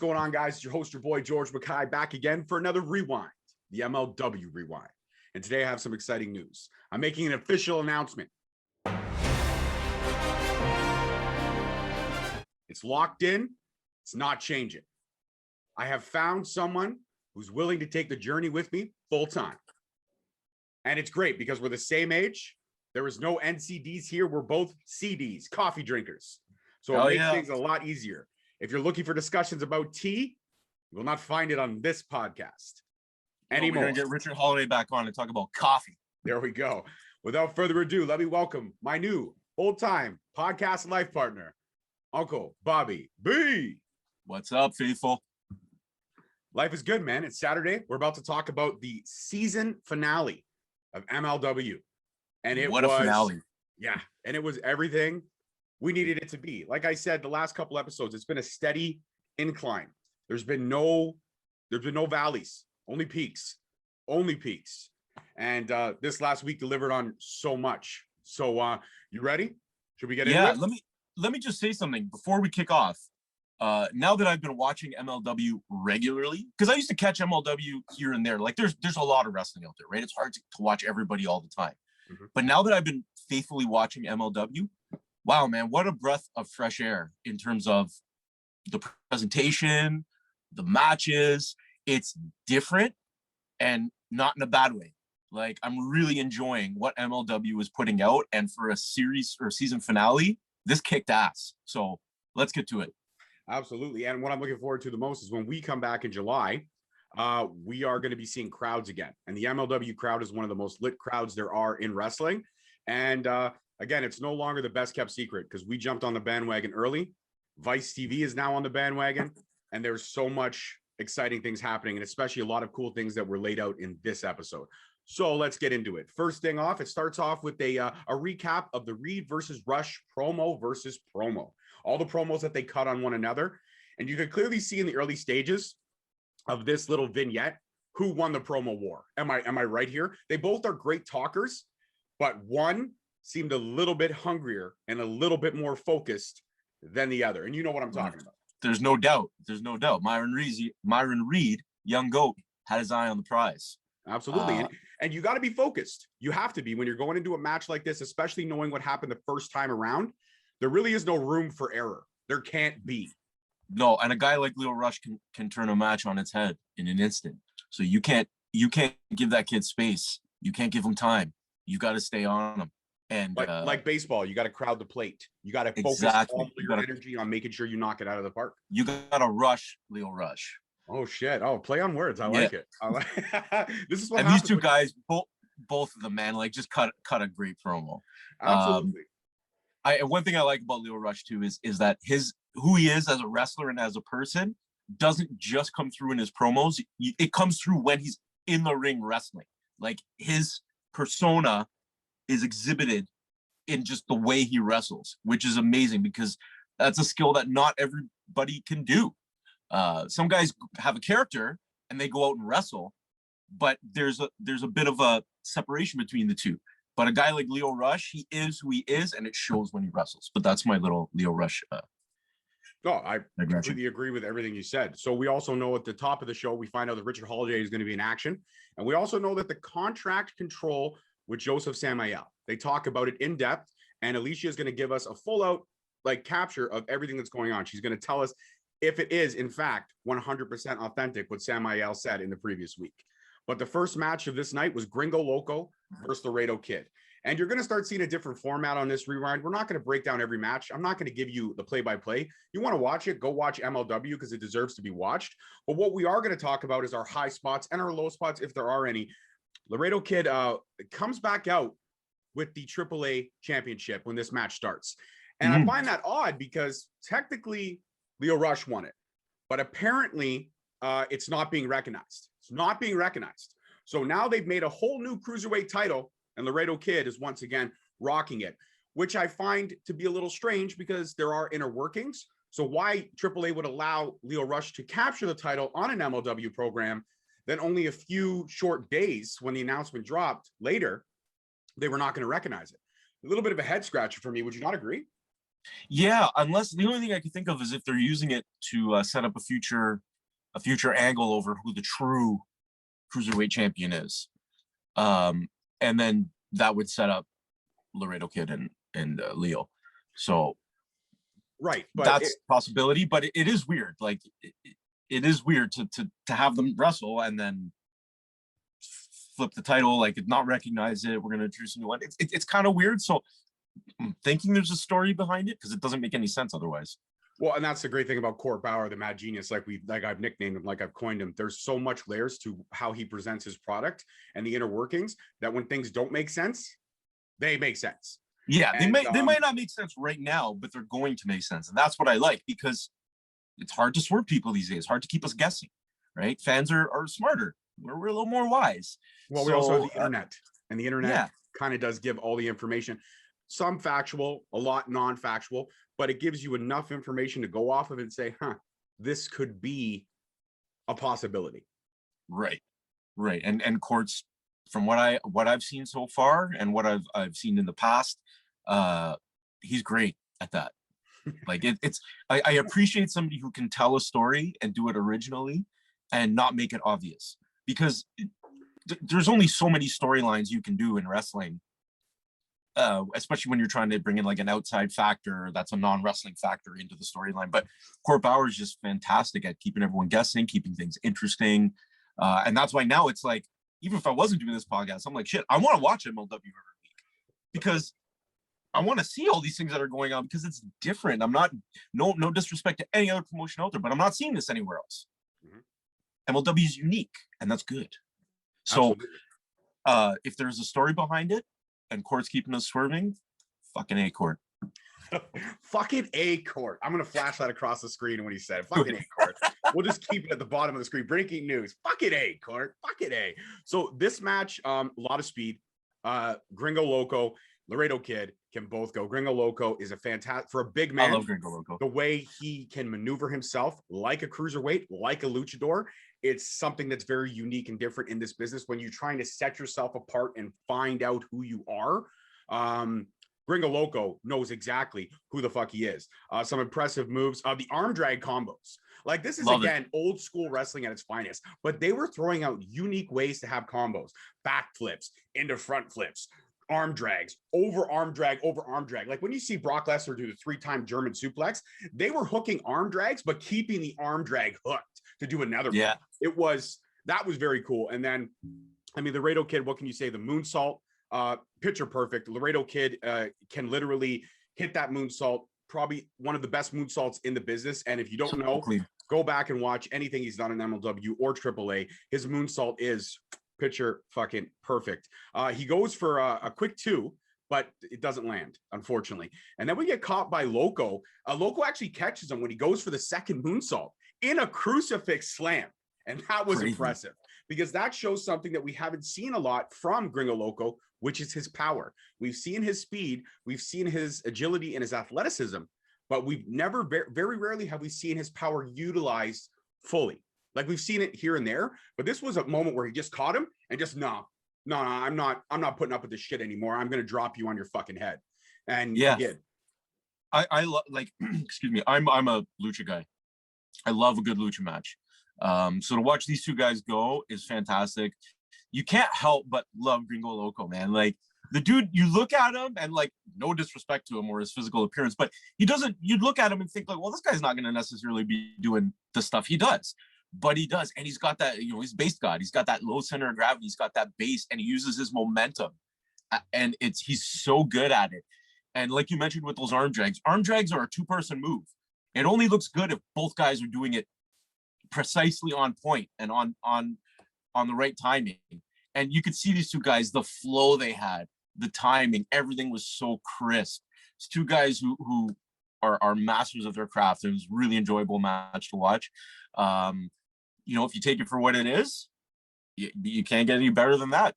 going on, guys? It's your host, your boy, George Mackay, back again for another Rewind, the MLW Rewind. And today I have some exciting news. I'm making an official announcement. It's locked in. It's not changing. I have found someone who's willing to take the journey with me full time. And it's great because we're the same age. There was no NCDs here. We're both CDs, coffee drinkers. So it makes things a lot easier. If you're looking for discussions about tea, you will not find it on this podcast anymore. We're going to get Richard Holiday back on and talk about coffee. There we go. Without further ado, let me welcome my new old-time podcast life partner, Uncle Bobby B. What's up, faithful? Life is good, man. It's Saturday. We're about to talk about the season finale of MLW. And it was a finale. Yeah. And it was everything we needed it to be. Like I said, the last couple episodes, it's been a steady incline. There's been no valleys, only peaks. And this last week delivered on so much. So you ready? Should we get into it? Let me just say something before we kick off. Now that I've been watching MLW regularly, because I used to catch MLW here and there. Like there's a lot of wrestling out there, right? It's hard to watch everybody all the time. Mm-hmm. But now that I've been faithfully watching MLW, wow, man, what a breath of fresh air in terms of the presentation, the matches. It's different and not in a bad way. Like, I'm really enjoying what MLW is putting out. And for a series or season finale, this kicked ass. So let's get to it. Absolutely. And what I'm looking forward to the most is when we come back in July, we are going to be seeing crowds again. And the MLW crowd is one of the most lit crowds there are in wrestling. And again, it's no longer the best kept secret because we jumped on the bandwagon early. Vice TV is now on the bandwagon, and there's so much exciting things happening, and especially a lot of cool things that were laid out in this episode. So let's get into it. First thing off, it starts off with a recap of the Reed versus Rush promo versus promo. All the promos that they cut on one another. And you could clearly see in the early stages of this little vignette who won the promo war. Am I right here? They both are great talkers, but one seemed a little bit hungrier and a little bit more focused than the other. And you know what I'm talking about. There's no doubt. Myron Reed, young goat, had his eye on the prize. Absolutely. And you got to be focused. You have to be when you're going into a match like this, especially knowing what happened the first time around. There really is no room for error. There can't be. No, and a guy like Leo Rush can turn a match on its head in an instant. So you can't give that kid space. You can't give him time. You got to stay on him. And like baseball, you got to crowd the plate. You got to focus all your energy on making sure you knock it out of the park. You got to rush Leo Rush. Oh shit! Oh, play on words. I like it. This is what. And these two guys, both of them, man, like just cut a great promo. Absolutely. One thing I like about Leo Rush too is that who he is as a wrestler and as a person doesn't just come through in his promos. It comes through when he's in the ring wrestling. Like his persona is exhibited in just the way he wrestles, which is amazing because that's a skill that not everybody can do. Some guys have a character and they go out and wrestle, but there's a bit of a separation between the two. But a guy like Leo Rush, he is who he is, and it shows when he wrestles. But that's my little Leo Rush. No, I completely agree with everything you said. So we also know at the top of the show, we find out that Richard Holiday is going to be in action. And we also know that the contract control with Joseph Samael, they talk about it in depth. And Alicia is going to give us a full out capture of everything that's going on. She's going to tell us if it is, in fact, 100% authentic what Samael said in the previous week. But the first match of this night was Gringo Loco versus Laredo Kid. And you're going to start seeing a different format on this rewind. We're not going to break down every match. I'm not going to give you the play-by-play. You want to watch it, go watch MLW because it deserves to be watched. But what we are going to talk about is our high spots and our low spots, if there are any. Laredo Kid comes back out with the AAA championship when this match starts. And I find that odd because technically Leo Rush won it. But apparently it's not being recognized. It's not being recognized. So now they've made a whole new cruiserweight title, and Laredo Kid is once again rocking it, which I find to be a little strange because there are inner workings. So why AAA would allow Leo Rush to capture the title on an MLW program, then only a few short days when the announcement dropped later, they were not going to recognize it. A little bit of a head scratcher for me. Would you not agree? Yeah, unless the only thing I can think of is if they're using it to set up a future angle over who the true cruiserweight champion is, and then that would set up Laredo Kid and Leo. So right, but that's a possibility. But it is weird. Like it is weird to have them wrestle and then flip the title, like not recognize it. We're gonna introduce a new one. It's kind of weird. So I'm thinking there's a story behind it because it doesn't make any sense otherwise. Well, and that's the great thing about Court Bauer, the Mad Genius, like I've nicknamed him, like I've coined him. There's so much layers to how he presents his product and the inner workings that when things don't make sense, they make sense. Yeah, and, they might not make sense right now, but they're going to make sense, and that's what I like because it's hard to swerve people these days. Hard to keep us guessing, right? Fans are smarter. We're a little more wise. Well, we also have the internet, and the internet kind of does give all the information. Some factual, a lot non-factual, but it gives you enough information to go off of and say, this could be a possibility. Right. And Court's, from what I've seen so far and what I've seen in the past, he's great at that. Like I appreciate somebody who can tell a story and do it originally and not make it obvious, because there's only so many storylines you can do in wrestling. Especially when you're trying to bring in like an outside factor that's a non-wrestling factor into the storyline. But Court Bauer is just fantastic at keeping everyone guessing, keeping things interesting. And that's why now it's like, even if I wasn't doing this podcast, I'm like, shit, I want to watch MLW every week because I want to see all these things that are going on because it's different. I'm not, no disrespect to any other promotion out there, but I'm not seeing this anywhere else. Mm-hmm. MLW is unique and that's good. So if there's a story behind it, and Court's keeping us swerving, fucking A, Court. Fucking A, Court. I'm going to flash that across the screen when he said it. Fucking A, Court. We'll just keep it at the bottom of the screen. Breaking news. Fucking A, Court. Fucking A. So this match, a lot of speed. Gringo Loco, Laredo Kid can both go. Gringo Loco is a fantastic, for a big man. I love Gringo Loco. The way he can maneuver himself like a cruiserweight, like a luchador, it's something that's very unique and different in this business when you're trying to set yourself apart and find out who you are. Gringo Loco knows exactly who the fuck he is. Some impressive moves. The arm drag combos. Like this is, again, old school wrestling at its finest, but they were throwing out unique ways to have combos. Back flips into front flips. Arm drags, over arm drag, over arm drag. Like when you see Brock Lesnar do the 3-time German suplex, they were hooking arm drags, but keeping the arm drag hooked to do another. Yeah. That was very cool. And then, I mean, Laredo Kid, what can you say? The moonsault, picture perfect. Laredo Kid can literally hit that moonsault, probably one of the best moonsaults in the business. And if you don't know, go back and watch anything he's done in MLW or AAA. His moonsault is picture fucking perfect. He goes for a quick 2, but it doesn't land, unfortunately. And then we get caught by Loco. Loco actually catches him when he goes for the second moonsault in a crucifix slam. And that was impressive because that shows something that we haven't seen a lot from Gringo Loco, which is his power. We've seen his speed, we've seen his agility and his athleticism, but we've never, very rarely have we seen his power utilized fully. Like we've seen it here and there, but this was a moment where he just caught him and just, no, I'm not putting up with this shit anymore. I'm going to drop you on your fucking head. And yeah, he did. I like, excuse me, I'm a lucha guy. I love a good lucha match. So to watch these two guys go is fantastic. You can't help but love Gringo Loco, man. Like the dude, you look at him and like, no disrespect to him or his physical appearance, but you'd look at him and think like, well, this guy's not going to necessarily be doing the stuff he does, but he does. And he's got that, he's base god. He's got that low center of gravity. He's got that base and he uses his momentum and he's so good at it. And like you mentioned with those arm drags are a 2-person move. It only looks good if both guys are doing it precisely on point and on the right timing. And you could see these two guys, the flow they had, the timing, everything was so crisp. It's two guys who are masters of their craft. It was a really enjoyable match to watch. If you take it for what it is, you can't get any better than that.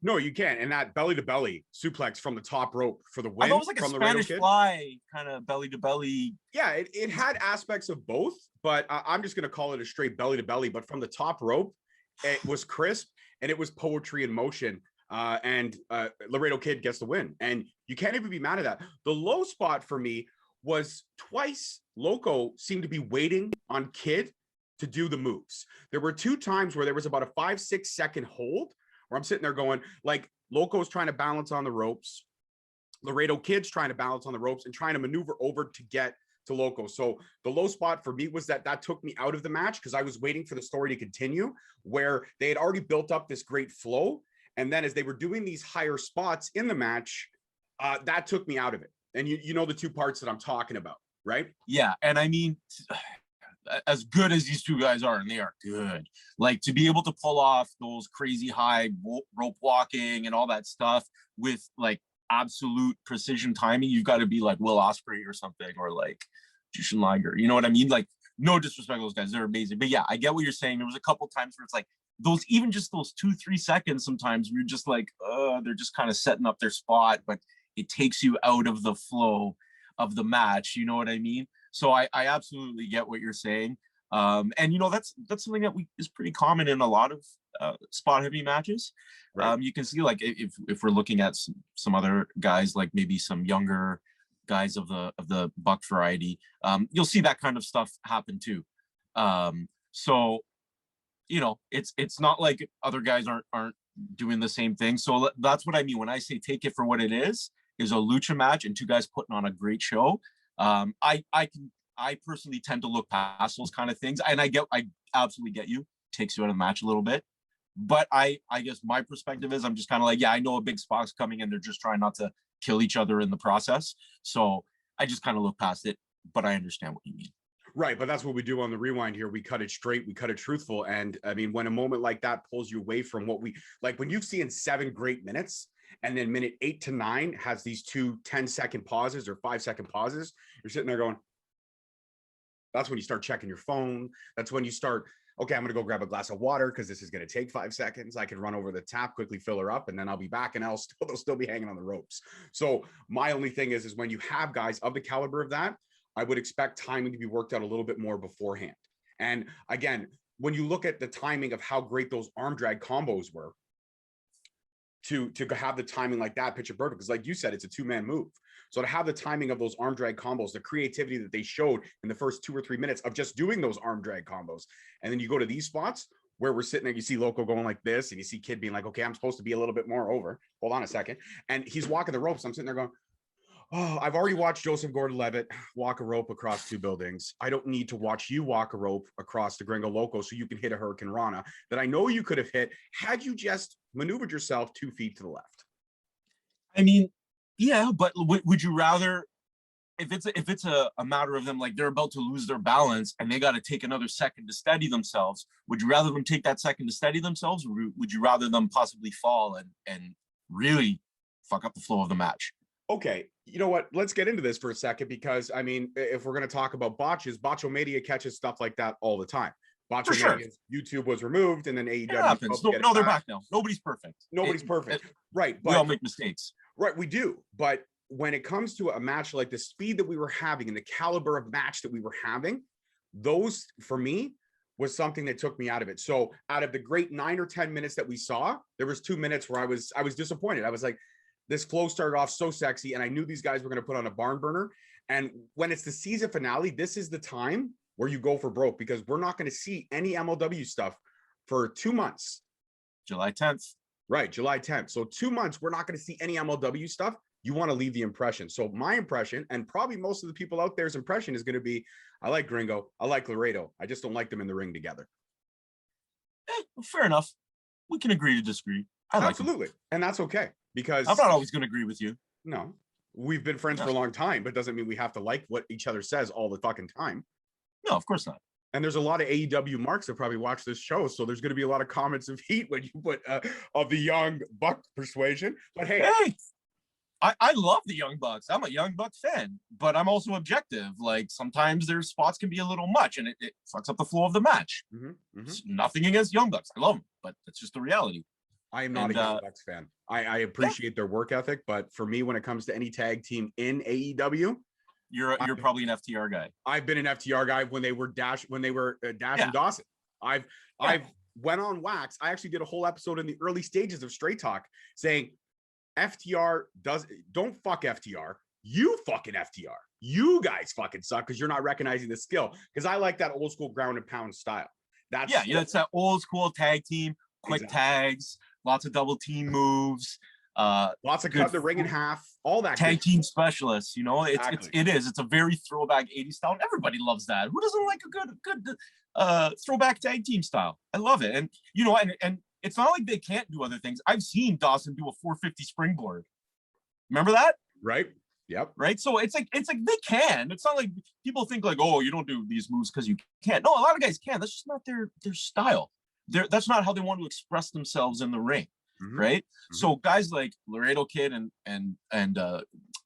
No, you can't. And that belly to belly suplex from the top rope for the win. It was like a Spanish fly kind of belly to belly. Yeah, it had aspects of both, but I'm just going to call it a straight belly to belly. But from the top rope, it was crisp and it was poetry in motion. And Laredo Kid gets the win. And you can't even be mad at that. The low spot for me was twice Loco seemed to be waiting on Kid to do the moves. There were 2 times where there was about a 5-6 second hold where I'm sitting there going, like, Loco's trying to balance on the ropes. Laredo Kid's trying to balance on the ropes and trying to maneuver over to get to Loco. So the low spot for me was that took me out of the match because I was waiting for the story to continue, where they had already built up this great flow. And then as they were doing these higher spots in the match, that took me out of it. And you know the 2 parts that I'm talking about, right? Yeah. And I mean, as good as these 2 guys are, and they are good, like to be able to pull off those crazy high rope walking and all that stuff with like absolute precision timing, you've got to be like Will Ospreay or something, or like Jushin Liger. You know what I mean? Like, no disrespect to those guys, they're amazing. But yeah, I get what you're saying. There was a couple times where it's like those, even just those 2-3 seconds, sometimes we're just like, they're just kind of setting up their spot, but it takes you out of the flow of the match. You know what I mean? So I absolutely get what you're saying. And you know, that's something that is pretty common in a lot of spot heavy matches. Right. You can see, like, if we're looking at some other guys, like maybe some younger guys of the buck variety, you'll see that kind of stuff happen too. So you know, it's not like other guys aren't doing the same thing. So that's what I mean when I say take it for what it is a lucha match and 2 guys putting on a great show. I personally tend to look past those kind of things, and I absolutely get you. Takes you out of the match a little bit, but I guess my perspective is I'm just kind of like, yeah, I know a big spot's coming and they're just trying not to kill each other in the process. So I just kind of look past it, but I understand what you mean. Right, but that's what we do on the Rewind here. We cut it straight, we cut it truthful. And I mean, when a moment like that pulls you away from what we like, when you've seen 7 great minutes and then minute 8 to 9 has these 2 10-second pauses or 5-second pauses, you're sitting there going, that's when you start checking your phone. That's when you start, okay, I'm going to go grab a glass of water because this is going to take 5 seconds. I can run over the tap, quickly fill her up, and then I'll be back and they'll still be hanging on the ropes. So my only thing is when you have guys of the caliber of that, I would expect timing to be worked out a little bit more beforehand. And again, when you look at the timing of how great those arm drag combos were, to have the timing like that, picture perfect, because like you said, it's a 2-man move. So to have the timing of those arm drag combos, the creativity that they showed in the first 2 or 3 minutes of just doing those arm drag combos, and then you go to these spots where we're sitting there, you see Loco going like this, and you see Kid being like, okay, I'm supposed to be a little bit more over. Hold on a second. And he's walking the ropes. I'm sitting there going, oh, I've already watched Joseph Gordon-Levitt walk a rope across 2 buildings. I don't need to watch you walk a rope across the Gringo Loco so you can hit a Hurricane Rana that I know you could have hit had you just maneuvered yourself 2 feet to the left. I mean, yeah, but would you rather, if it's a matter of them, like they're about to lose their balance and they got to take another second to steady themselves, would you rather them take that second to steady themselves, or would you rather them possibly fall and really fuck up the flow of the match? Okay, you know what? Let's get into this for a second, because I mean, if we're going to talk about botches, Botchomedia catches stuff like that all the time. Botchomedia's YouTube was removed, and then AEW. It happens. No, they're back now. Nobody's perfect. Nobody's perfect. Right. But we all make mistakes. Right, we do. But when it comes to a match like the speed that we were having and the caliber of match that we were having, those, for me, was something that took me out of it. So out of the great 9 or 10 minutes that we saw, there was 2 minutes where I was disappointed. I was like, this flow started off so sexy, and I knew these guys were going to put on a barn burner. And when it's the season finale, this is the time where you go for broke, because we're not going to see any MLW stuff for 2 months. July 10th. Right, July 10th. So 2 months, we're not going to see any MLW stuff. You want to leave the impression. So my impression, and probably most of the people out there's impression, is going to be, I like Gringo, I like Laredo. I just don't like them in the ring together. Fair enough. We can agree to disagree. Absolutely. And that's okay, because I'm not always going to agree with you. No, we've been friends for a long time, but doesn't mean we have to like what each other says all the fucking time. No, of course not. And there's a lot of AEW marks that probably watch this show, so there's going to be a lot of comments of heat when you put of the Young Buck persuasion. But hey, I love the Young Bucks. I'm a Young Buck fan, but I'm also objective. Like, sometimes their spots can be a little much, and it fucks up the flow of the match. Nothing against Young Bucks. I love them, but it's just the reality. I am not a Young Bucks fan. I appreciate their work ethic, but for me, when it comes to any tag team in AEW, you're probably an FTR guy. I've been an FTR guy when they were Dash and Dawson. I've went on wax. I actually did a whole episode in the early stages of Straight Talk saying FTR don't fuck FTR. You fucking FTR. You guys fucking suck because you're not recognizing the skill. Because I like that old school ground and pound style. It's that old school tag team, quick tags, lots of double team moves, lots of cut the ring in half, all that tag team specialists. You know, it's a very throwback 80s style. And everybody loves that. Who doesn't like a good throwback tag team style? I love it. And you know, and it's not like they can't do other things. I've seen Dawson do a 450 springboard. Remember that? Right. Yep. Right. So it's like they can. It's not like people think like, oh, you don't do these moves because you can't. No, a lot of guys can. That's just not their style. That's not how they want to express themselves in the ring. Mm-hmm. Right. Mm-hmm. So guys like Laredo Kid and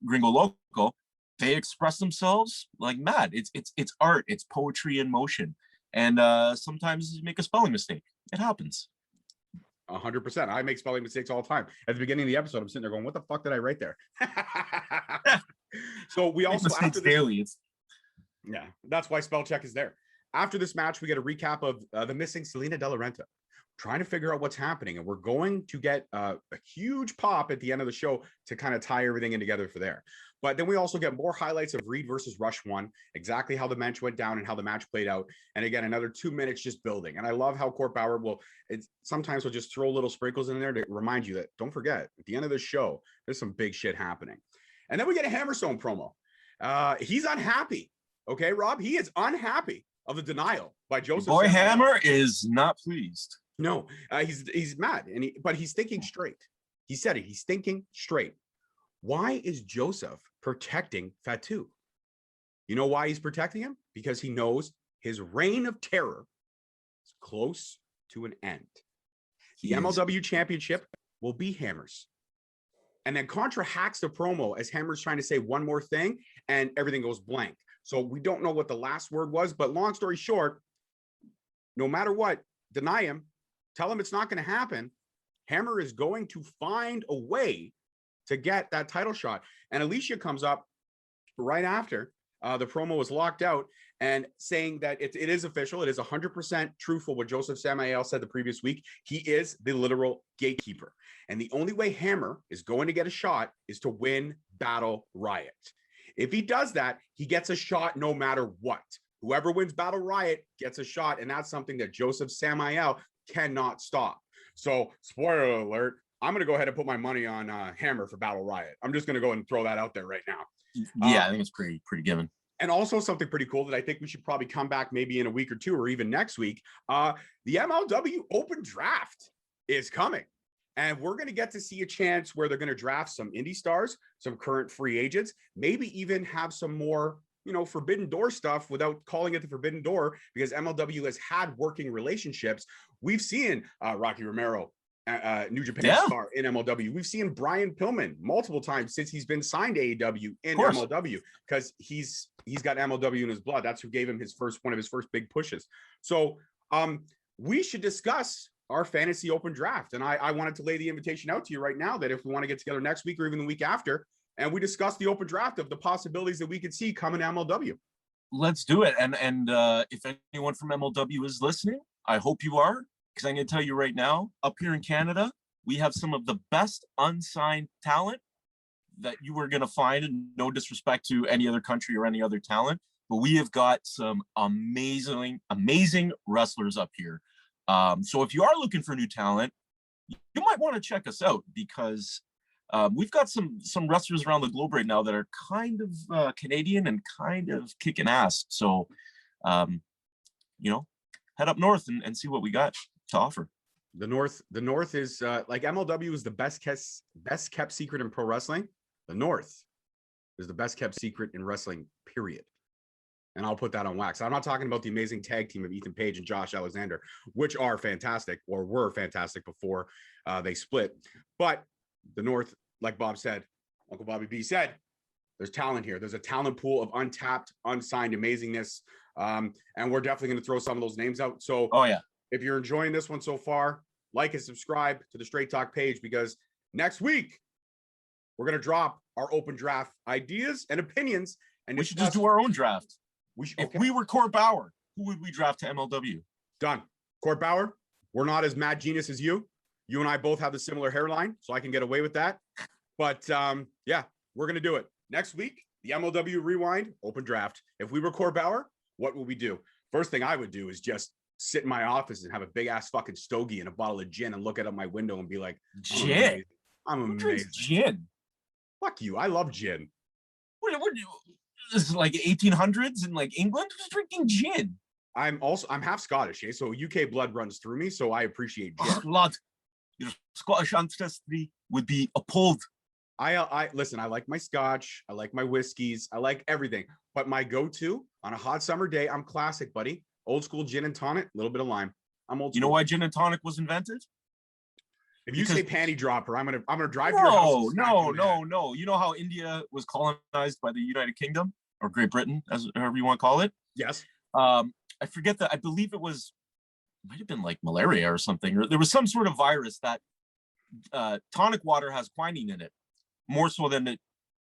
Gringo Loco, they express themselves like mad. It's art. It's poetry in motion. And sometimes you make a spelling mistake. It happens. 100%. I make spelling mistakes all the time. At the beginning of the episode, I'm sitting there going, what the fuck did I write there? So we also mistakes daily. Yeah, that's why spell check is there. After this match, we get a recap of the missing Selena De La Renta, trying to figure out what's happening. And we're going to get a huge pop at the end of the show to kind of tie everything in together for there. But then we also get more highlights of Reed versus Rush 1, exactly how the match went down and how the match played out. And again, another 2 minutes just building. And I love how Court Bauer sometimes will just throw little sprinkles in there to remind you that, don't forget, at the end of the show, there's some big shit happening. And then we get a Hammerstone promo. He's unhappy. Okay, Rob? He is unhappy of the denial by Joseph. Boy Hammer is not pleased. No, he's mad, but he's thinking straight. He said it. He's thinking straight. Why is Joseph protecting Fatu? You know why he's protecting him? Because he knows his reign of terror is close to an end. The MLW championship will be Hammer's. And then Contra hacks the promo as Hammer's trying to say one more thing, and everything goes blank. So we don't know what the last word was, but long story short, no matter what, deny him, tell him it's not going to happen. Hammer is going to find a way to get that title shot. And Alicia comes up right after the promo was locked out and saying that it is official. It is 100% truthful what Joseph Samael said the previous week. He is the literal gatekeeper. And the only way Hammer is going to get a shot is to win Battle Riot. If he does that, he gets a shot no matter what. Whoever wins Battle Riot gets a shot. And that's something that Joseph Samael cannot stop. So spoiler alert, I'm going to go ahead and put my money on Hammer for Battle Riot. I'm just going to go and throw that out there right now. Yeah, I think it's pretty given. And also something pretty cool that I think we should probably come back maybe in a week or two or even next week. The MLW Open Draft is coming. And we're going to get to see a chance where they're going to draft some indie stars, some current free agents, maybe even have some more, Forbidden Door stuff without calling it the Forbidden Door, because MLW has had working relationships. We've seen Rocky Romero, New Japan star in MLW. We've seen Brian Pillman multiple times since he's been signed to AEW in MLW, because he's got MLW in his blood. That's who gave him one of his first big pushes. So we should discuss our fantasy open draft. And I wanted to lay the invitation out to you right now that if we want to get together next week or even the week after, and we discuss the open draft of the possibilities that we could see coming to MLW. Let's do it. And if anyone from MLW is listening, I hope you are, because I'm going to tell you right now, up here in Canada, we have some of the best unsigned talent that you are going to find, and no disrespect to any other country or any other talent, but we have got some amazing wrestlers up here. So if you are looking for new talent, you might want to check us out, because we've got some wrestlers around the globe right now that are kind of Canadian and kind of kicking ass. So, head up north and see what we got to offer. The North is like MLW is the best kept secret in pro wrestling. The North is the best kept secret in wrestling, period. And I'll put that on wax. I'm not talking about the amazing tag team of Ethan Page and Josh Alexander, which are fantastic or were fantastic before they split. But the North, like Bob said, Uncle Bobby B said, there's talent here. There's a talent pool of untapped, unsigned amazingness. And we're definitely going to throw some of those names out. So if you're enjoying this one so far, like and subscribe to the Straight Talk page, because next week we're going to drop our open draft ideas and opinions. And we should just do our own draft. If we were Court Bauer, who would we draft to MLW? Done. Court Bauer, we're not as mad genius as you. You and I both have the similar hairline, so I can get away with that. But we're going to do it. Next week, The MLW Rewind, open draft. If we were Corbauer, what would we do? First thing I would do is just sit in my office and have a big ass fucking stogie and a bottle of gin and look out my window and be like, gin. I'm amazing. Gin. Fuck you. I love gin. What this is like 1800s in like England? Who's drinking gin? I'm half Scottish, so UK blood runs through me, so I appreciate gin. Lad, your Scottish ancestry would be appalled. I listen, I like my scotch, I like my whiskeys, I like everything. But my go-to on a hot summer day, I'm classic, buddy. Old school gin and tonic, a little bit of lime. I'm old school. You know why gin and tonic was invented? If you say panty dropper, I'm gonna drive to your house. No. You know how India was colonized by the United Kingdom or Great Britain, as however you want to call it? Yes. I forget that. I believe it might have been like malaria or something, or there was some sort of virus that tonic water has quinine in it, more so than it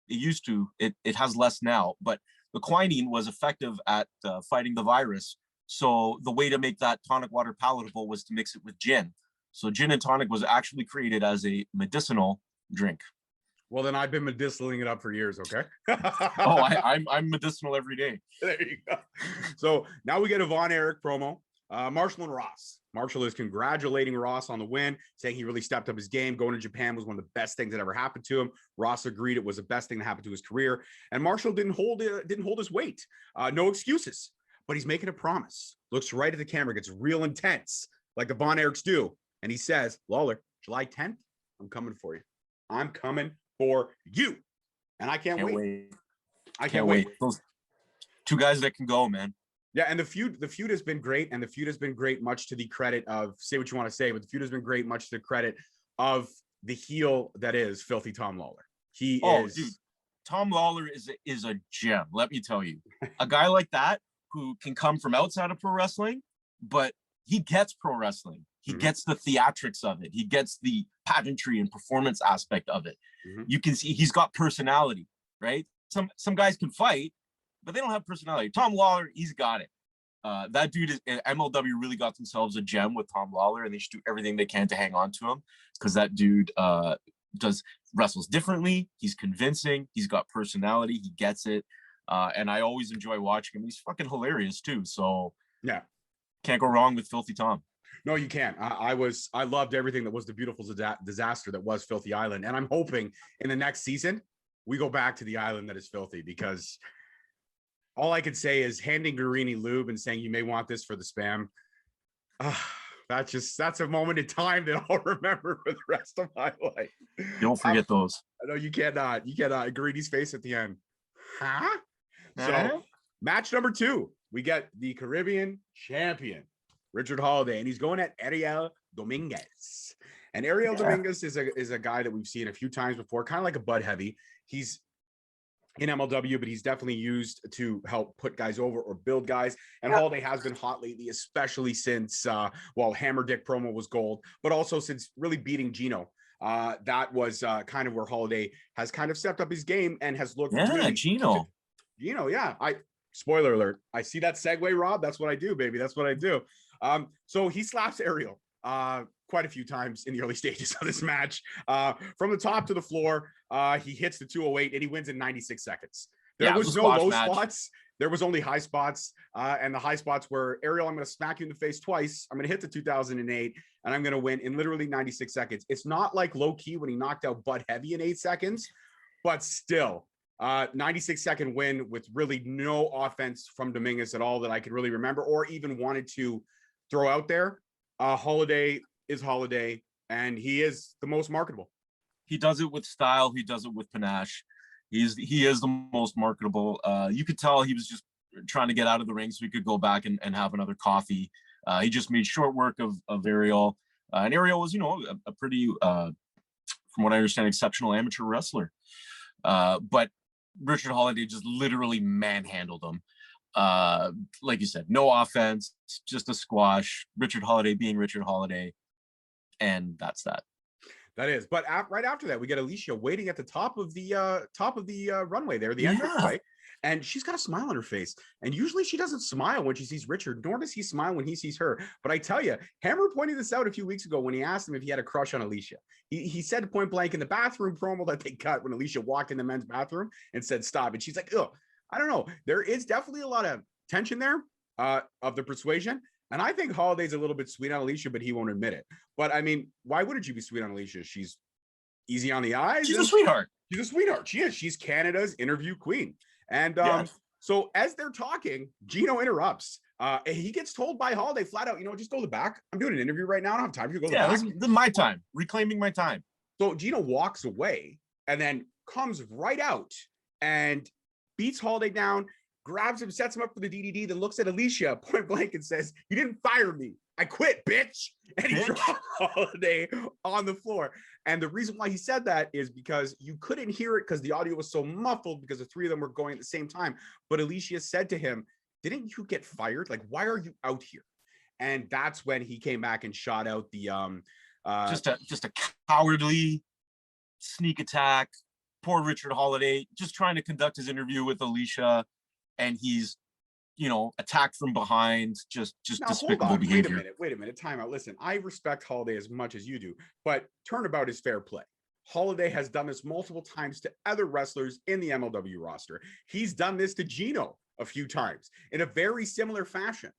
used to. It has less now, but the quinine was effective at fighting the virus. So the way to make that tonic water palatable was to mix it with gin. So gin and tonic was actually created as a medicinal drink. Well, then I've been medicinaling it up for years, okay? I'm medicinal every day. There you go. So now we get a Von Erich promo. Marshall and Ross. Marshall is congratulating Ross on the win, saying he really stepped up his game. Going to Japan was one of the best things that ever happened to him. Ross agreed it was the best thing that happened to his career. And Marshall didn't hold his weight. No excuses, but he's making a promise. Looks right at the camera, gets real intense, like the Von Erichs do. And he says, Lawler, July 10th, I'm coming for you. I'm coming for you. And I can't wait. I can't wait. Those two guys that can go, man. Yeah, and the feud has been great, and the feud has been great, much to the credit of, say what you want to say, but the feud has been great, much to the credit of the heel that is Filthy Tom Lawler. Dude, Tom Lawler is a gem, let me tell you. A guy like that who can come from outside of pro wrestling, but he gets pro wrestling. He gets the theatrics of it. He gets the pageantry and performance aspect of it. You can see he's got personality, right? Some guys can fight, but they don't have personality. Tom Lawler, he's got it. That dude is MLW really got themselves a gem with Tom Lawler, and they should do everything they can to hang on to him because that dude wrestles differently. He's convincing. He's got personality. He gets it. And I always enjoy watching him. He's fucking hilarious too. So yeah, can't go wrong with Filthy Tom. No, you can't. I loved everything that was the beautiful disaster that was Filthy Island. And I'm hoping in the next season, we go back to the island that is filthy, because all I could say is handing Guarini lube and saying, you may want this for the spam. That's a moment in time that I'll remember for the rest of my life. Don't forget those. No, you cannot. Guarini's face at the end. Huh? So match number 2, we get the Caribbean champion, Richard Holiday, and he's going at Ariel Dominguez. And Ariel Dominguez is a guy that we've seen a few times before, kind of like a Bud Heavy. He's in MLW, but he's definitely used to help put guys over or build guys. And Holiday has been hot lately, especially since, Hammer Dick promo was gold, but also since really beating Gino. That was kind of where Holiday has kind of stepped up his game and has looked. Yeah, Gino, yeah. Spoiler alert. I see that segue, Rob. That's what I do, baby. That's what I do. So he slaps Ariel quite a few times in the early stages of this match. From the top to the floor, he hits the 208 and he wins in 96 seconds. There was no low spots. There was only high spots. And the high spots were, Ariel, I'm going to smack you in the face twice. I'm going to hit the 2008 and I'm going to win in literally 96 seconds. It's not like low key when he knocked out Bud Heavy in 8 seconds, but still 96-second win with really no offense from Dominguez at all that I could really remember or even wanted to throw out there. Holiday is Holiday, and he is the most marketable. He does it with style. He does it with panache. He is the most marketable. You could tell he was just trying to get out of the ring so he could go back and have another coffee. He just made short work of Ariel. And Ariel was, a pretty, from what I understand, exceptional amateur wrestler. But Richard Holiday just literally manhandled him. Like you said, no offense, just a squash. Richard Holiday being Richard Holiday, and that's that. That is. But right after that, we get Alicia waiting at the top of the runway there, the entrance way, And she's got a smile on her face. And usually she doesn't smile when she sees Richard, nor does he smile when he sees her. But I tell you, Hammer pointed this out a few weeks ago when he asked him if he had a crush on Alicia. He said point blank in the bathroom promo that they cut when Alicia walked in the men's bathroom and said, stop. And she's like, oh, I don't know. There is definitely a lot of tension there of the persuasion. And I think Holiday's a little bit sweet on Alicia, but he won't admit it. But I mean, why wouldn't you be sweet on Alicia? She's easy on the eyes. She's a sweetheart. She's a sweetheart. She is. She's Canada's interview queen. And Yes. so as they're talking, Gino interrupts. He gets told by Holiday flat out, just go to the back. I'm doing an interview right now. I don't have time for you to go to the back. This is my time. Reclaiming my time. So Gino walks away and then comes right out and beats Holiday down, grabs him, sets him up for the DDT, then looks at Alicia point blank and says, you didn't fire me. I quit, bitch. And he dropped Holiday on the floor. And the reason why he said that is because you couldn't hear it because the audio was so muffled because the three of them were going at the same time. But Alicia said to him, didn't you get fired? Like, why are you out here? And that's when he came back and shot out the just a cowardly sneak attack. Poor Richard Holiday just trying to conduct his interview with Alicia, and he's attacked from behind. Just now, despicable behavior. Wait a minute, time out. Listen, I respect Holiday as much as you do, but turnabout is fair play. Holiday has done this multiple times to other wrestlers in the MLW roster. He's done this to Gino a few times in a very similar fashion.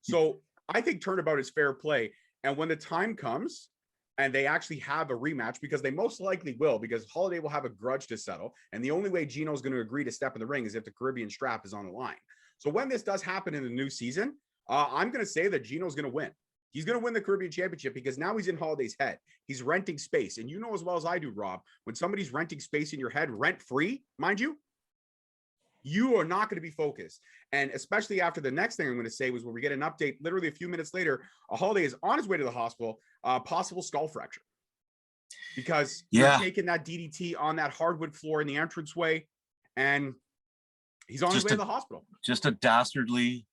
So I think turnabout is fair play. And when the time comes and they actually have a rematch, because they most likely will, because Holiday will have a grudge to settle. And the only way Gino's going to agree to step in the ring is if the Caribbean strap is on the line. So when this does happen in the new season, I'm going to say that Gino's going to win. He's going to win the Caribbean Championship because now he's in Holiday's head. He's renting space. And you know as well as I do, Rob, when somebody's renting space in your head, rent-free, mind you, you are not going to be focused. And especially after the next thing I'm going to say was when we get an update, literally a few minutes later, Holiday is on his way to the hospital, possible skull fracture. Because you're taking that DDT on that hardwood floor in the entranceway, and he's on his way to the hospital. Just a dastardly,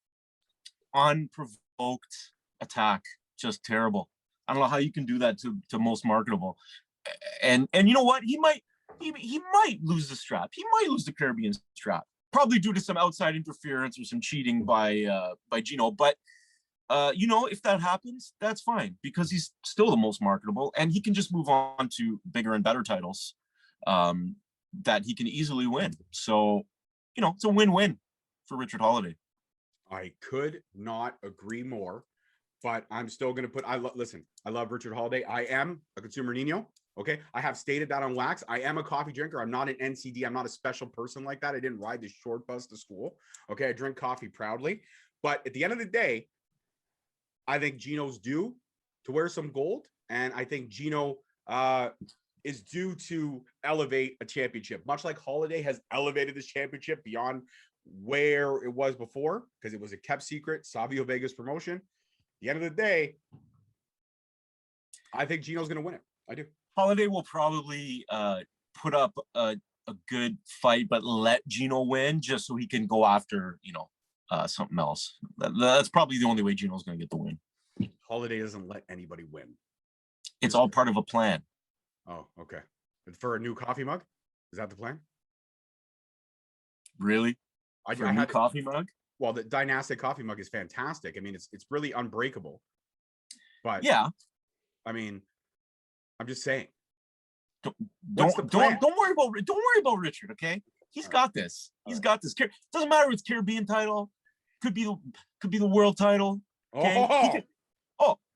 unprovoked attack. Just terrible. I don't know how you can do that to most marketable. And you know what? He might lose the strap. He might lose the Caribbean strap, probably due to some outside interference or some cheating by Gino. But if that happens, that's fine because he's still the most marketable, and he can just move on to bigger and better titles that he can easily win. So, it's a win-win for Richard Holiday. I could not agree more, but I'm still going to put, listen, I love Richard Holiday. I am a consumer Nino. Okay. I have stated that on wax. I am a coffee drinker. I'm not an NCD. I'm not a special person like that. I didn't ride the short bus to school. Okay. I drink coffee proudly, but at the end of the day, I think Gino's due to wear some gold. And I think Gino is due to elevate a championship, much like Holiday has elevated this championship beyond where it was before, because it was a kept secret, Savio Vega's promotion. At the end of the day, I think Gino's going to win it. I do. Holiday will probably put up a good fight, but let Gino win just so he can go after, something else. That's probably the only way Gino's going to get the win. Holiday doesn't let anybody win. It's all part of a plan. Oh, okay. For a new coffee mug? Is that the plan? Really? For a new coffee mug? Well, the Dynastic coffee mug is fantastic. I mean, it's really unbreakable. But yeah, I mean, I'm just saying. Don't worry about Richard, okay? He's got this. He's got this. Doesn't matter if it's Caribbean title, could be the world title. Okay?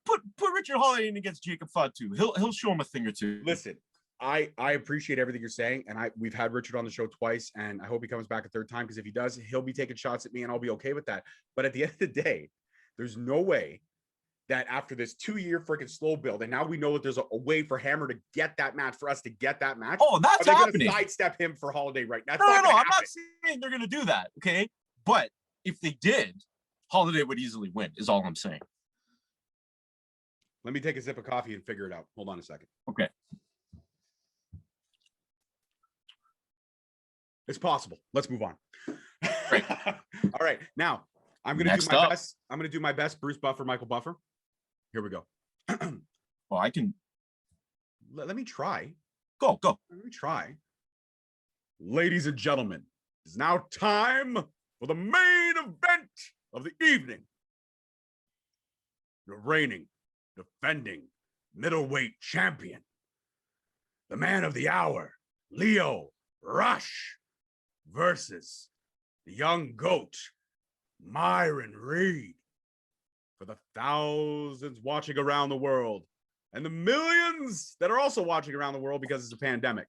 Put Richard Holiday in against Jacob Fatu. He'll show him a thing or two. Listen, I appreciate everything you're saying, and we've had Richard on the show twice, and I hope he comes back a third time, because if he does, he'll be taking shots at me, and I'll be okay with that. But at the end of the day, there's no way that after this 2-year freaking slow build, and now we know that there's a way for Hammer to get that match, for us to get that match. Oh, that's happening. Sidestep him for Holiday right now. No, I'm not saying they're going to do that, okay? But if they did, Holiday would easily win, is all I'm saying. Let me take a sip of coffee and figure it out. Hold on a second. Okay. It's possible. Let's move on. Right. All right. Now, I'm going to do my best. I'm going to do my best. Bruce Buffer, Michael Buffer. Here we go. Well, I can. Let me try. Go. Let me try. Ladies and gentlemen, It's now time for the main event of the evening. The reigning, defending middleweight champion, the man of the hour, Lio Rush, versus the young goat, Myron Reed. For the thousands watching around the world and the millions that are also watching around the world because it's a pandemic.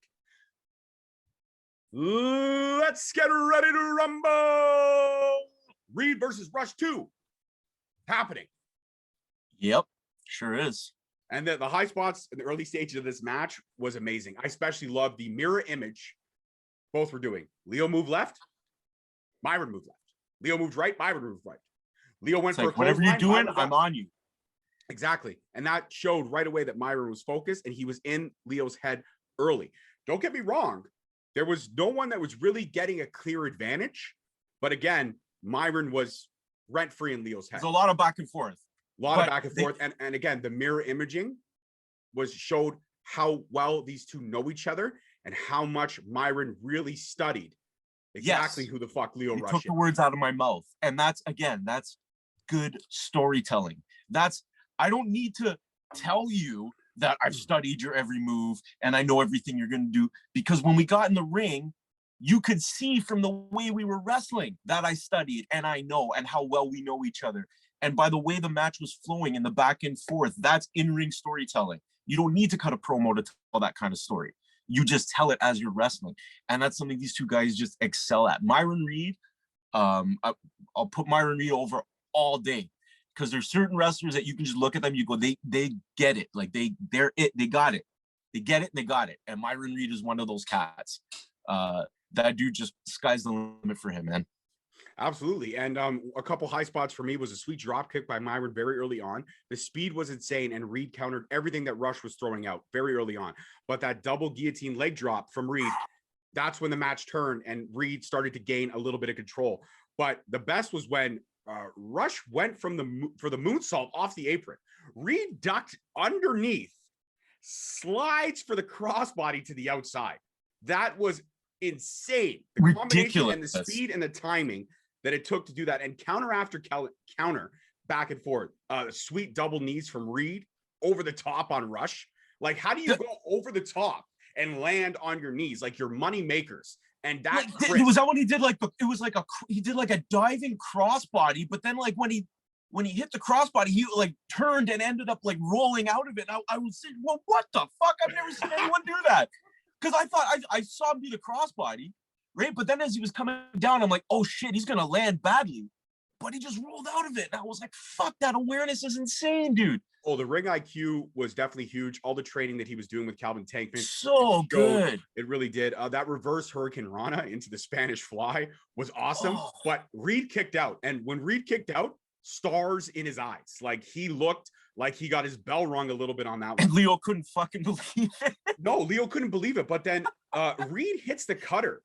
Let's get ready to rumble. Reed versus Rush 2 happening. Yep, sure is. And the high spots in the early stages of this match was amazing. I especially loved the mirror image both were doing. Lio moved left, Myron moved left. Lio moved right, Myron moved right. Lio went for a whatever you're doing, I'm on you. Exactly. And that showed right away that Myron was focused and he was in Leo's head early. Don't get me wrong. There was no one that was really getting a clear advantage. But again, Myron was rent-free in Leo's head. There's a lot of back and forth. And again, the mirror imaging showed how well these two know each other and how much Myron really studied exactly who the fuck Lio Rush is. Took the words out of my mouth. And that's good storytelling. I don't need to tell you that I've studied your every move and I know everything you're going to do, because when we got in the ring, you could see from the way we were wrestling that I studied and I know, and how well we know each other. And by the way the match was flowing in the back and forth, that's in-ring storytelling. You don't need to cut a promo to tell that kind of story. You just tell it as you're wrestling. And that's something these two guys just excel at. Myron Reed, I'll put Myron Reed over all day, because there's certain wrestlers that you can just look at them, you go, they get it. Like they got it. They get it and they got it. And Myron Reed is one of those cats. That dude, just sky's the limit for him, man. Absolutely. And a couple high spots for me was a sweet drop kick by Myron very early on. The speed was insane, and Reed countered everything that Rush was throwing out very early on. But that double guillotine leg drop from Reed, that's when the match turned and Reed started to gain a little bit of control. But the best was when Rush went for the moonsault off the apron. Reed ducked underneath, slides for the crossbody to the outside. That was insane. The combination and the speed and the timing that it took to do that, and counter after counter back and forth. Sweet double knees from Reed over the top on Rush. Like, how do you go over the top and land on your knees like your money makers? And that was that when he did he did like a diving crossbody, but then like when he hit the crossbody, he like turned and ended up like rolling out of it. And I was saying, well, what the fuck? I've never seen anyone do that. Because I thought I saw him do the crossbody, right? But then as he was coming down, I'm like, oh shit, he's gonna land badly. But he just rolled out of it. And I was like, fuck, that awareness is insane, dude. Oh, the ring IQ was definitely huge. All the training that he was doing with Calvin Tankman. So good. It really did. That reverse Hurricane Rana into the Spanish Fly was awesome. Oh. But Reed kicked out. And when Reed kicked out, stars in his eyes. Like, he looked like he got his bell rung a little bit on that one. And Leo couldn't fucking believe it. No, Leo couldn't believe it. But then Reed hits the cutter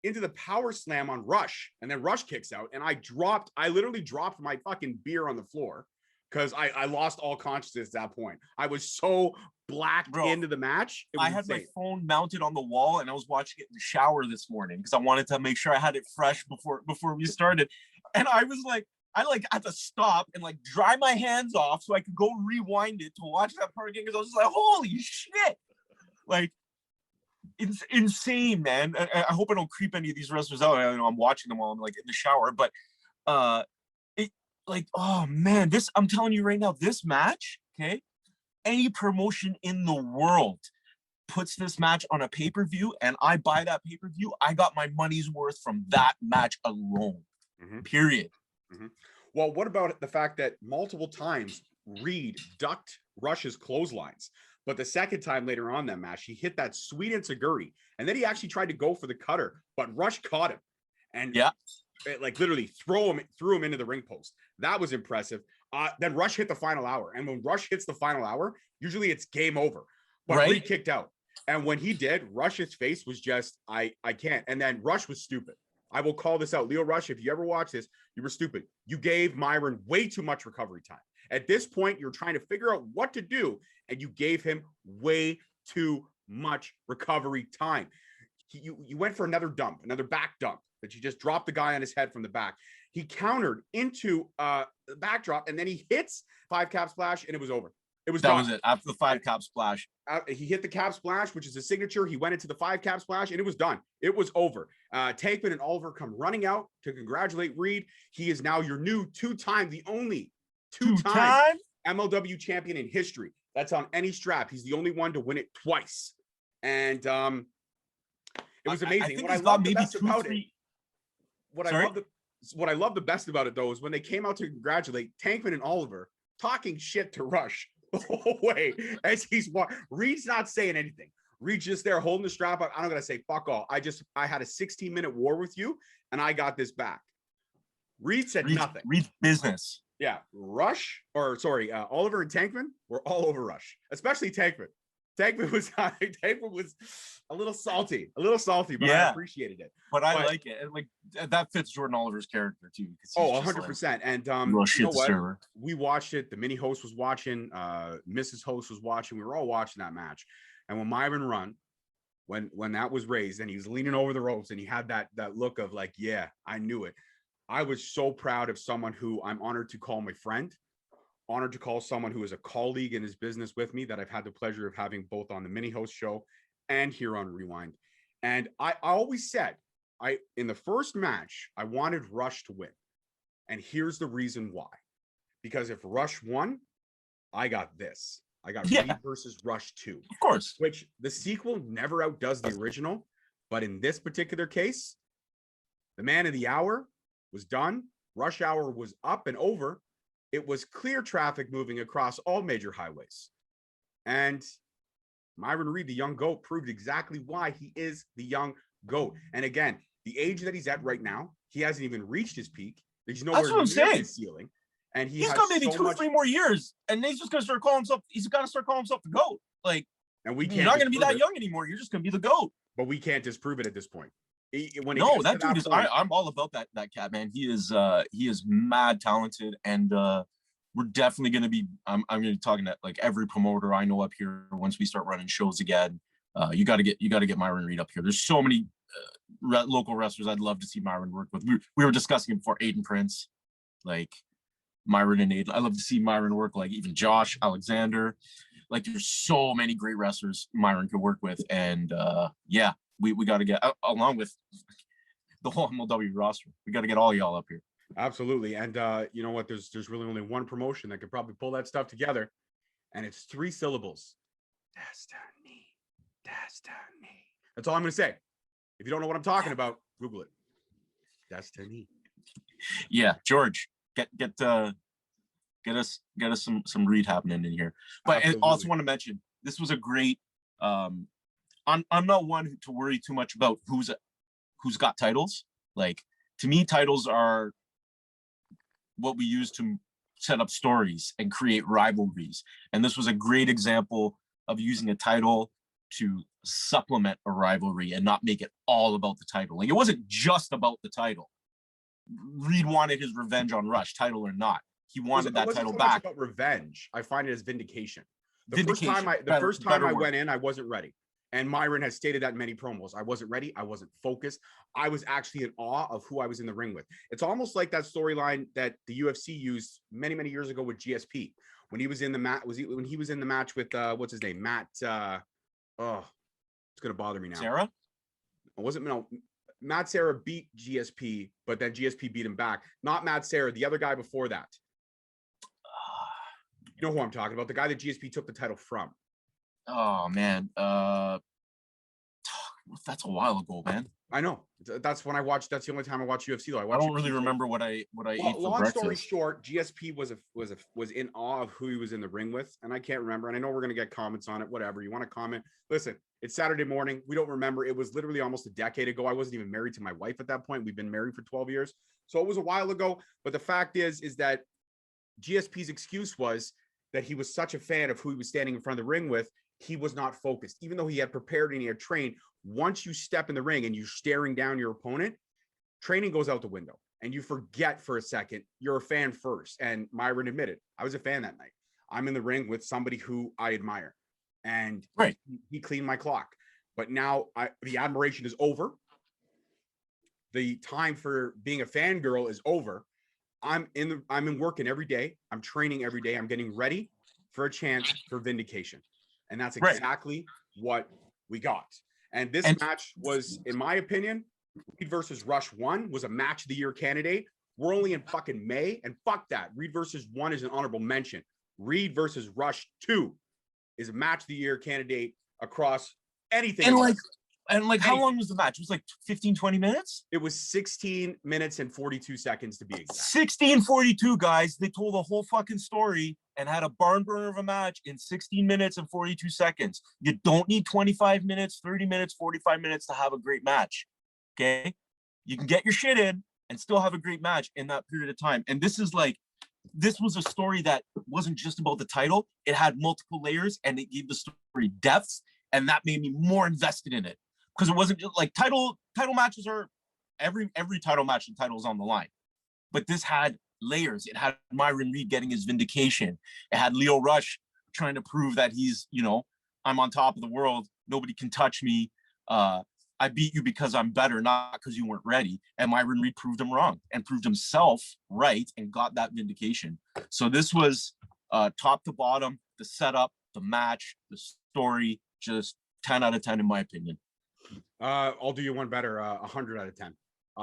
into the power slam on Rush. And then Rush kicks out. And I literally dropped my fucking beer on the floor, because I lost all consciousness at that point. I was so blacked into the match. I had my phone mounted on the wall and I was watching it in the shower this morning because I wanted to make sure I had it fresh before we started. And I was like, I had to stop and like dry my hands off so I could go rewind it to watch that part again, because I was just like, holy shit. Like, it's insane, man. I hope I don't creep any of these wrestlers out. I know I'm watching them while I'm like in the shower, but like, oh man, I'm telling you right now, this match, okay, any promotion in the world puts this match on a pay-per-view and I buy that pay-per-view, I got my money's worth from that match alone. Period. Well, what about the fact that multiple times Reed ducked Rush's clotheslines, but the second time later on that match, he hit that sweet enziguri, and then he actually tried to go for the cutter, but Rush caught him, and it, like, literally threw him into the ring post. That was impressive. Then Rush hit the final hour, and when Rush hits the final hour, usually it's game over. But Reed kicked out, and when he did, Rush's face was just, I can't. And then Rush was stupid. I will call this out. Lio Rush, if you ever watch this, you were stupid. You gave Myron way too much recovery time. At this point, you're trying to figure out what to do, and you gave him way too much recovery time. you went for another back dump that you just dropped the guy on his head from the back. He countered into the backdrop, and then he hits 5 cap splash, and it was over. It was that done. was it after the 5 cap splash. He hit the cap splash, which is a signature. He went into the 5 cap splash, and it was done. It was over. Tankman and Oliver come running out to congratulate Reed. He is now your new the only two-time MLW champion in history. That's on any strap. He's the only one to win it twice. And it was amazing. What I love the best about it, what I love the best about it, though, is when they came out to congratulate Tankman and Oliver, talking shit to Rush the whole way as he's Reed's not saying anything. Reed's just there holding the strap up. I'm not gonna say fuck all. I had a 16-minute war with you, and I got this back. Reed said nothing. Reed's business. Yeah, Oliver and Tankman were all over Rush, especially Tankman. Tankman was a little salty, but I appreciated it. But I like it. And like that fits Jordan Oliver's character too. 100%. Like, and you know what? We watched it. The mini host was watching. Mrs. Host was watching. We were all watching that match. And when Myron run, when that was raised, and he was leaning over the ropes, and he had that look of like, yeah, I knew it. I was so proud of someone who I'm honored to call my friend. Honored to call someone who is a colleague in his business with me that I've had the pleasure of having both on the mini host show and here on Rewind. And I always said, in the first match, I wanted Rush to win. And here's the reason why. Because if Rush won, I got this. I got Reed versus Rush 2. Of course. Which the sequel never outdoes the original. But in this particular case, the man of the hour was done. Rush hour was up and over. It was clear traffic moving across all major highways. And Myron Reed, the young GOAT, proved exactly why he is the young GOAT. And again, the age that he's at right now, he hasn't even reached his peak. There's nowhere near his ceiling. And he's got maybe 2 or 3 more years, and he's just gonna start calling himself. He's got to start calling himself the GOAT. Like, and you're not gonna be that young anymore. You're just gonna be the GOAT. But we can't disprove it at this point. That dude is. I'm all about that cat, man. He is mad talented, and we're definitely gonna be. I'm gonna be talking to like every promoter I know up here once we start running shows again. You got to get Myron Reed up here. There's so many local wrestlers I'd love to see Myron work with. We were discussing him before, Aiden Prince, like Myron and Aiden. I love to see Myron work, like even Josh Alexander. Like there's so many great wrestlers Myron could work with, and we got to get along with the whole MLW roster. We got to get all y'all up here. Absolutely. And you know what? There's really only one promotion that could probably pull that stuff together, and it's 3 syllables. Destiny. That's all I'm going to say. If you don't know what I'm talking about, Google it. Destiny. Yeah, George, get us some Reed happening in here. But I also want to mention, this was a great. I'm not one to worry too much about who's got titles. Like, to me, titles are what we use to set up stories and create rivalries. And this was a great example of using a title to supplement a rivalry and not make it all about the title. Like, it wasn't just about the title. Reed wanted his revenge on Rush, title or not. He wanted that title back. About revenge, I find it as vindication. The first time I went in, I wasn't ready. And Myron has stated that in many promos. I wasn't ready. I wasn't focused. I was actually in awe of who I was in the ring with. It's almost like that storyline that the UFC used many, many years ago with GSP when he was in the match. When he was in the match with what's his name, Matt? It's gonna bother me now. Sarah? Matt Sarah beat GSP, but then GSP beat him back. Not Matt Sarah, the other guy before that. You know who I'm talking about? The guy that GSP took the title from. Oh man, that's a while ago, man. I know. That's when I watched. That's the only time I watch UFC. Though I don't really remember what I ate for breakfast. Long story short, GSP was in awe of who he was in the ring with, and I can't remember. And I know we're gonna get comments on it. Whatever you want to comment. Listen, it's Saturday morning. We don't remember. It was literally almost a decade ago. I wasn't even married to my wife at that point. We've been married for 12 years, so it was a while ago. But the fact is that GSP's excuse was that he was such a fan of who he was standing in front of the ring with. He was not focused, even though he had prepared and he had trained. Once you step in the ring and you're staring down your opponent, training goes out the window and you forget for a second you're a fan first. And Myron admitted, I was a fan that night. I'm in the ring with somebody who I admire, and right. He cleaned my clock. but now the admiration is over. The time for being a fangirl is over. I'm in working every day. I'm training every day. I'm getting ready for a chance for vindication. And that's exactly what we got. And this match was, in my opinion, Reed versus Rush 1 was a match of the year candidate. We're only in fucking May, and fuck that. Reed versus 1 is an honorable mention. Reed versus Rush 2 is a match of the year candidate across anything. And how long was the match? It was like 15, 20 minutes? It was 16 minutes and 42 seconds to be exact. 16:42, guys. They told the whole fucking story and had a barn burner of a match in 16 minutes and 42 seconds. You don't need 25 minutes, 30 minutes, 45 minutes to have a great match. Okay? You can get your shit in and still have a great match in that period of time. And this was a story that wasn't just about the title. It had multiple layers and it gave the story depth, and that made me more invested in it. Because it wasn't just like title matches are every title match, the title's on the line. But this had layers. It had Myron Reed getting his vindication. It had Lio Rush trying to prove that he's, I'm on top of the world. Nobody can touch me. I beat you because I'm better, not because you weren't ready. And Myron Reed proved him wrong and proved himself right and got that vindication. So this was top to bottom, the setup, the match, the story, just 10 out of 10 in my opinion. I'll do you one better, 100 out of 10.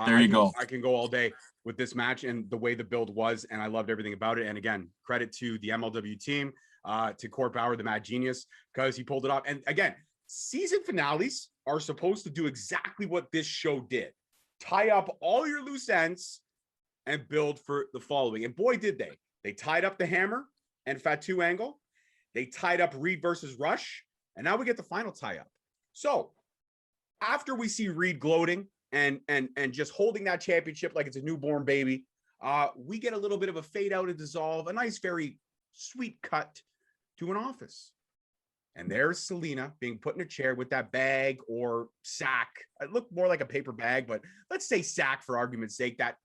There you go. I can go all day with this match and the way the build was, and I loved everything about it. And again, credit to the MLW team, to Court Bauer, the Mad Genius, because he pulled it off. And again, season finales are supposed to do exactly what this show did. Tie up all your loose ends and build for the following. And boy, did they. They tied up the Hammer and Fatu angle. They tied up Reed versus Rush. And now we get the final tie-up. So after we see Reed gloating and just holding that championship like it's a newborn baby, we get a little bit of a fade out and dissolve, a nice, very sweet cut to an office. And there's Selena being put in a chair with that bag or sack. It looked more like a paper bag, but let's say sack for argument's sake, that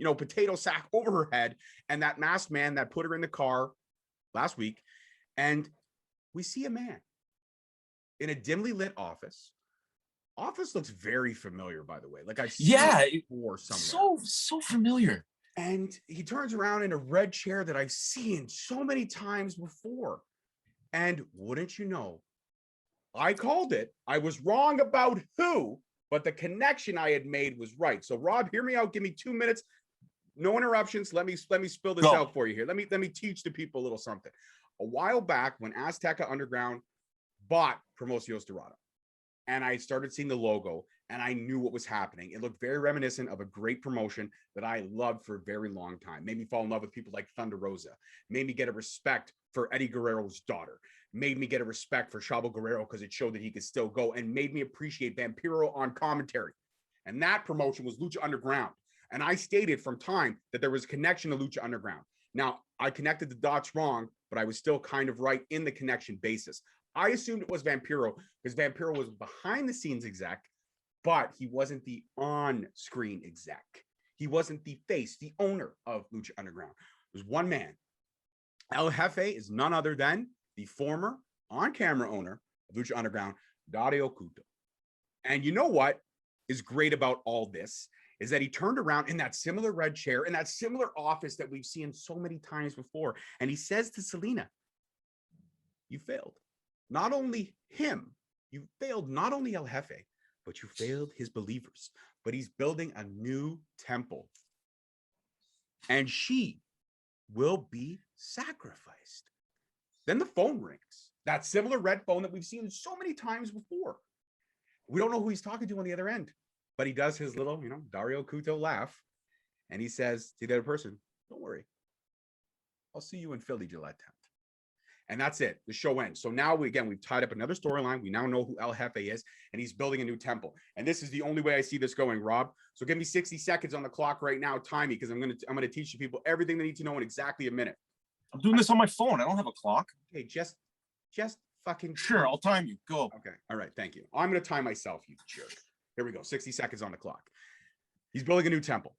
potato sack over her head, and that masked man that put her in the car last week. And we see a man in a dimly lit office. Office looks very familiar, by the way. Like I've seen it before somewhere. So familiar. And he turns around in a red chair that I've seen so many times before. And wouldn't you know, I called it. I was wrong about who, but the connection I had made was right. So Rob, hear me out. Give me 2 minutes. No interruptions. Let me spill this out for you here. Let me teach the people a little something. A while back when Azteca Underground bought Promociones Dorado, and I started seeing the logo and I knew what was happening. It looked very reminiscent of a great promotion that I loved for a very long time. Made me fall in love with people like Thunder Rosa. Made me get a respect for Eddie Guerrero's daughter. Made me get a respect for Chavo Guerrero because it showed that he could still go, and made me appreciate Vampiro on commentary. And that promotion was Lucha Underground. And I stated from time that there was a connection to Lucha Underground. Now, I connected the dots wrong, but I was still kind of right in the connection basis. I assumed it was Vampiro because Vampiro was behind the scenes exec, but he wasn't the on-screen exec. He wasn't the face, the owner of Lucha Underground. It was one man. El Jefe is none other than the former on-camera owner of Lucha Underground, Dario Cuto. And you know what is great about all this is that he turned around in that similar red chair, in that similar office that we've seen so many times before. And he says to Selena, you failed. Not only him, you failed not only El Jefe, but you failed his believers. But he's building a new temple. And she will be sacrificed. Then the phone rings. That similar red phone that we've seen so many times before. We don't know who he's talking to on the other end, but he does his little, Dario Cuto laugh. And he says to the other person, don't worry. I'll see you in Philly, July 10th. And that's it. The show ends. So now we've tied up another storyline. We now know who El Jefe is, and he's building a new temple. And this is the only way I see this going, Rob. So give me 60 seconds on the clock right now, time me, because I'm gonna teach you people everything they need to know in exactly a minute. I'm doing this on my phone. I don't have a clock. Okay, just fucking sure. I'll time you. Go. Okay. All right. Thank you. I'm gonna time myself, you jerk. Here we go. 60 seconds on the clock. He's building a new temple.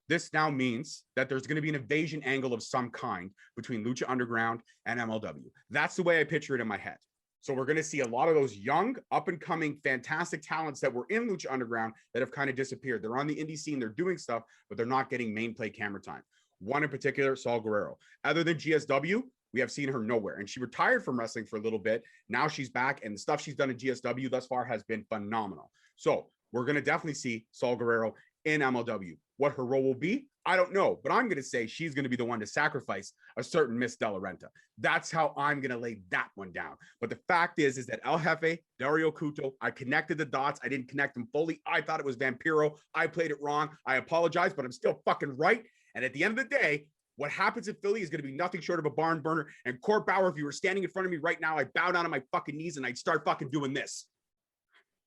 This now means that there's going to be an invasion angle of some kind between Lucha Underground and MLW. That's the way I picture it in my head. So we're going to see a lot of those young, up-and-coming, fantastic talents that were in Lucha Underground that have kind of disappeared. They're on the indie scene, they're doing stuff, but they're not getting main play camera time. One in particular, Sol Guerrero. Other than GSW, we have seen her nowhere. And she retired from wrestling for a little bit. Now she's back, and the stuff she's done in GSW thus far has been phenomenal. So we're going to definitely see Sol Guerrero in MLW. What her role will be, I don't know, but I'm going to say she's going to be the one to sacrifice a certain Miss De La Renta. That's how I'm going to lay that one down. But the fact is that El Jefe, Dario Cuto, I connected the dots. I didn't connect them fully. I thought it was Vampiro. I played it wrong. I apologize, but I'm still fucking right. And at the end of the day, what happens in Philly is going to be nothing short of a barn burner. And Court Bauer, if you were standing in front of me right now, I'd bow down on my fucking knees and I'd start fucking doing this.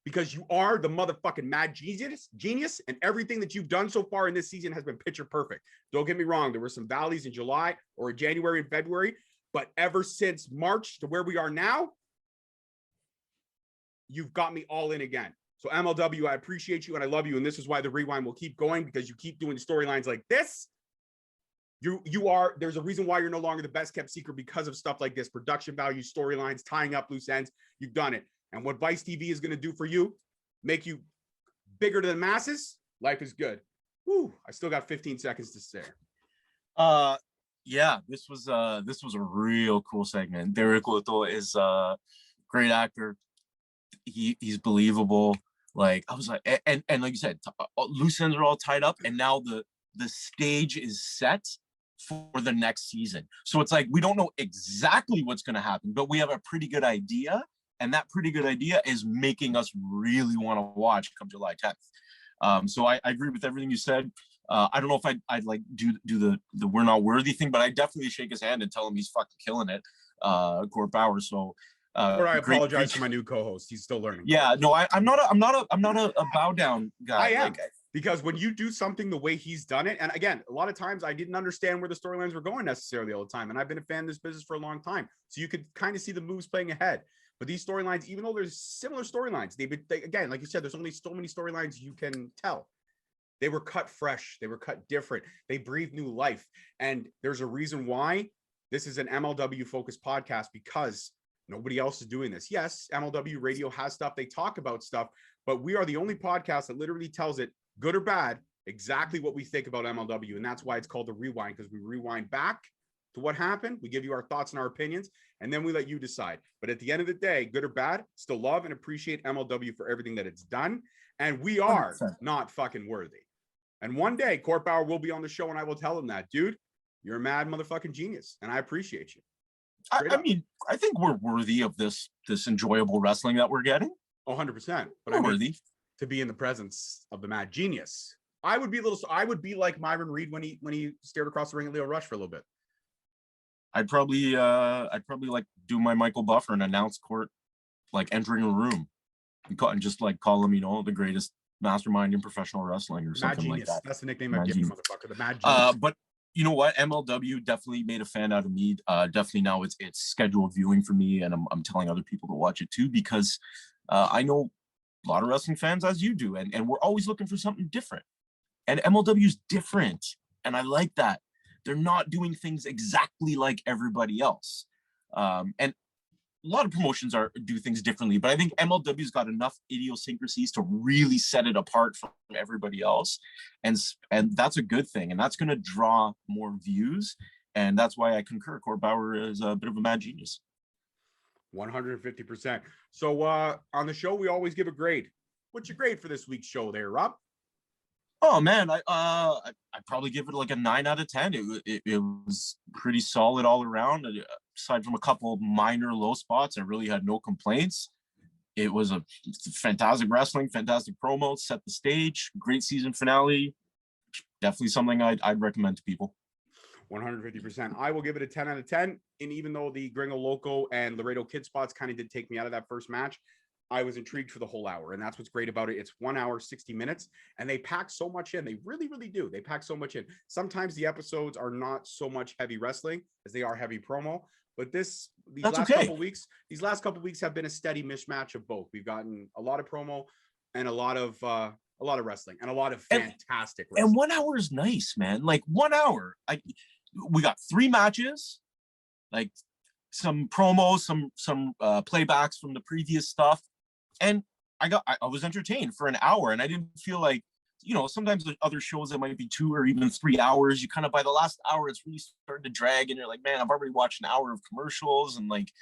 Because you are the motherfucking mad genius, and everything that you've done so far in this season has been picture perfect. Don't get me wrong. There were some valleys in July or January and February, but ever since March to where we are now, you've got me all in again. So MLW, I appreciate you and I love you. And this is why the Rewind will keep going, because you keep doing storylines like this. There's a reason why you're no longer the best kept secret, because of stuff like this, production value, storylines, tying up loose ends. You've done it. And what Vice TV is going to do for you, make you bigger than the masses, life is good. Woo, I still got 15 seconds to stare. Yeah, this was a real cool segment. Derek Little is a great actor. He's believable. Like, I was like, and like you said, loose ends are all tied up, and now the stage is set for the next season. So it's like, we don't know exactly what's going to happen, but we have a pretty good idea. And that pretty good idea is making us really want to watch come July 10th. So I agree with everything you said. I don't know if I'd like do the we're not worthy thing, but I definitely shake his hand and tell him he's fucking killing it, Court Bauer. So or I apologize for my new co-host. He's still learning. Yeah, no, I'm not a bow down guy. I am. Because when you do something the way he's done it, and again, a lot of times I didn't understand where the storylines were going necessarily all the time. And I've been a fan of this business for a long time. So you could kind of see the moves playing ahead. But these storylines, even though there's similar storylines, again, like you said, there's only so many storylines you can tell. They were cut fresh. They were cut different. They breathed new life. And there's a reason why this is an MLW focused podcast, because nobody else is doing this. Yes, MLW radio has stuff. They talk about stuff, but we are the only podcast that literally tells it, good or bad, exactly what we think about MLW. And that's why it's called the Rewind, because we rewind back to what happened. We give you our thoughts and our opinions, and then we let you decide. But at the end of the day, good or bad, still love and appreciate MLW for everything that it's done. And we are 100%. Not fucking worthy. And one day, Court Bauer will be on the show, and I will tell him that, dude, you're a mad motherfucking genius, and I appreciate you. I mean, I think we're worthy of this enjoyable wrestling that we're getting. 100%. But I'm worthy to be in the presence of the mad genius. I would be like Myron Reed when he stared across the ring at Leo Rush for a little bit. I'd probably like do my Michael Buffer and announce Court like entering a room and just like call him, the greatest mastermind in professional wrestling or something like that. That's the nickname I give you, motherfucker. The Mad Genius. But you know what? MLW definitely made a fan out of me. Definitely now it's scheduled viewing for me, and I'm telling other people to watch it too, because I know a lot of wrestling fans, as you do, and we're always looking for something different. And MLW is different, and I like that. They're not doing things exactly like everybody else. And a lot of promotions do things differently, but I think MLW's got enough idiosyncrasies to really set it apart from everybody else. And that's a good thing. And that's going to draw more views. And that's why I concur. Court Bauer is a bit of a mad genius. 150%. So on the show, we always give a grade. What's your grade for this week's show there, Rob? Oh man, I'd probably give it like a 9 out of 10. It was pretty solid all around. Aside from a couple minor low spots, I really had no complaints. It was a fantastic wrestling, fantastic promo, set the stage, great season finale. Definitely something I'd recommend to people. 150%. I will give it a 10 out of 10. And even though the Gringo Loco and Laredo Kid spots kind of did take me out of that first match, I was intrigued for the whole hour. And that's what's great about it. It's 1 hour, 60 minutes, and they pack so much in. They really, really do. They pack so much in. Sometimes the episodes are not so much heavy wrestling as they are heavy promo. But these last couple weeks have been a steady mismatch of both. We've gotten a lot of promo and a lot of wrestling and a lot of fantastic wrestling. And 1 hour is nice, man. Like 1 hour. We got 3 matches. Like promos, some playbacks from the previous stuff, and I was entertained for an hour, and I didn't feel like, sometimes there's other shows that might be 2 or even 3 hours. You kind of, by the last hour, it's really starting to drag, and you're like, man, I've already watched an hour of commercials, and like,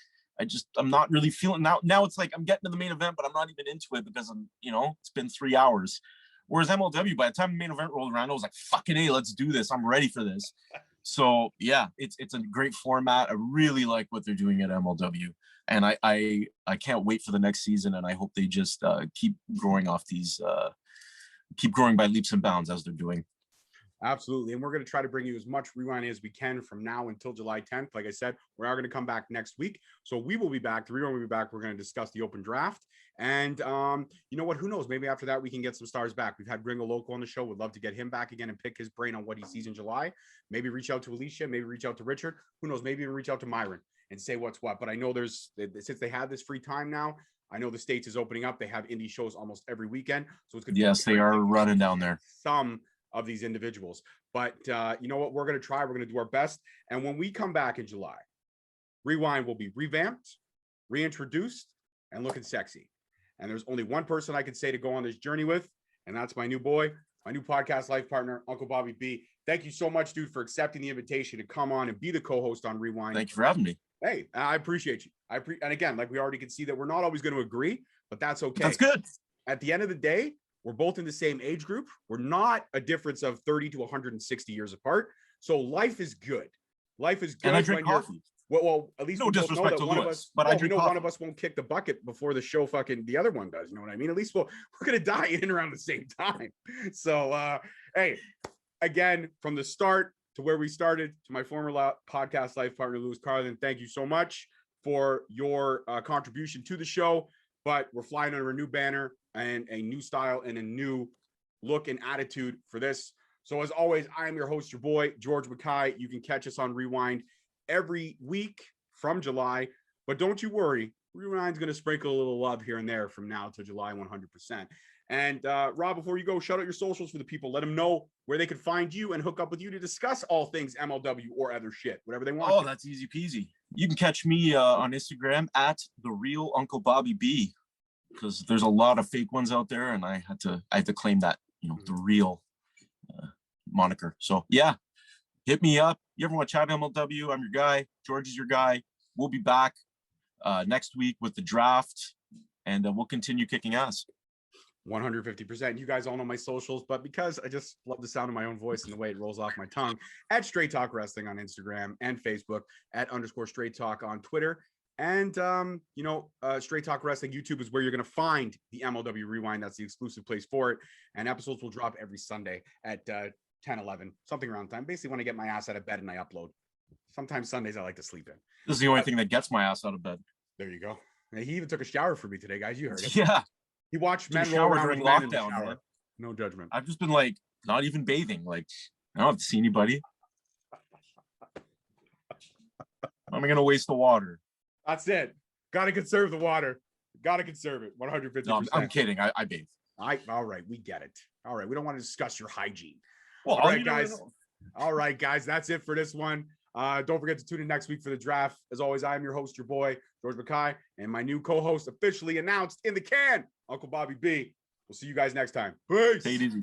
I'm not really feeling now. It's like I'm getting to the main event, but I'm not even into it because it's been 3 hours. Whereas MLW, by the time the main event rolled around, I was like, fucking A, let's do this. I'm ready for this. So yeah, it's a great format. I really like what they're doing at MLW, and I can't wait for the next season. And I hope they just keep growing off these, keep growing by leaps and bounds as they're doing. Absolutely. And we're going to try to bring you as much Rewind as we can from now until July 10th. Like I said, we are going to come back next week. So we will be back. The Rewind will be back. We're going to discuss the open draft. And you know what? Who knows? Maybe after that, we can get some stars back. We've had Gringo Loco on the show. Would love to get him back again and pick his brain on what he sees in July. Maybe reach out to Alicia. Maybe reach out to Richard. Who knows? Maybe even reach out to Myron and say what's what. But I know since they have this free time now, I know the States is opening up. They have indie shows almost every weekend. So it's going to Yes, they are running down there. Some of these individuals. But you know what? We're going to try. We're going to do our best. And when we come back in July, Rewind will be revamped, reintroduced, and looking sexy. And there's only one person I can say to go on this journey with, and that's my new boy, my new podcast life partner, Uncle Bobby B. Thank you so much, dude, for accepting the invitation to come on and be the co-host on Rewind. Thank you for having me. Hey, I appreciate you. And again, like we already can see that we're not always going to agree, but that's okay. That's good. At the end of the day, we're both in the same age group. We're not a difference of 30 to 160 years apart. So life is good. Life is good. And I drink coffee. Well, at least no disrespect to one Lewis, of us, but I drink coffee. One of us won't kick the bucket before the show the other one does. You know what I mean? At least we're gonna die in and around the same time. So hey, again, from the start to where we started, to my former podcast life partner Lewis Carlin, thank you so much for your contribution to the show. But we're flying under a new banner and a new style and a new look and attitude for this. So as always, I am your host, your boy, George Mackay. You can catch us on Rewind every week from July, but don't you worry, Rewind's going to sprinkle a little love here and there from now to July 100%. And Rob, before you go, shout out your socials for the people. Let them know where they can find you and hook up with you to discuss all things MLW or other shit, whatever they want. Oh, that's easy peasy. You can catch me on Instagram at the real Uncle Bobby B, because there's a lot of fake ones out there, and I had to claim that, the real moniker. So yeah, hit me up. You ever want to chat MLW? I'm your guy. George is your guy. We'll be back next week with the draft, and we'll continue kicking ass. 150%. You guys all know my socials, but because I just love the sound of my own voice and the way it rolls off my tongue, at Straight Talk Wrestling on Instagram and Facebook, at _Straight Talk on Twitter. And, Straight Talk Wrestling YouTube is where you're going to find the MLW Rewind. That's the exclusive place for it. And episodes will drop every Sunday at 10, 11, something around time. Basically, when I get my ass out of bed and I upload. Sometimes Sundays I like to sleep in. This is the only thing that gets my ass out of bed. There you go. He even took a shower for me today, guys. You heard it. Yeah. He watched men roll around during lockdown. lockdown. No judgment. I've just been like not even bathing. Like I don't have to see anybody. How am I gonna waste the water? That's it. Got to conserve the water. Got to conserve it. 150%. No, I'm kidding. I bathe. All right. We get it. All right. We don't want to discuss your hygiene. Well, all right, guys. All right, guys. That's it for this one. Don't forget to tune in next week for the draft. As always, I am your host, your boy, George Mackay, and my new co-host officially announced in the can, Uncle Bobby B. We'll see you guys next time. Peace. Take it easy.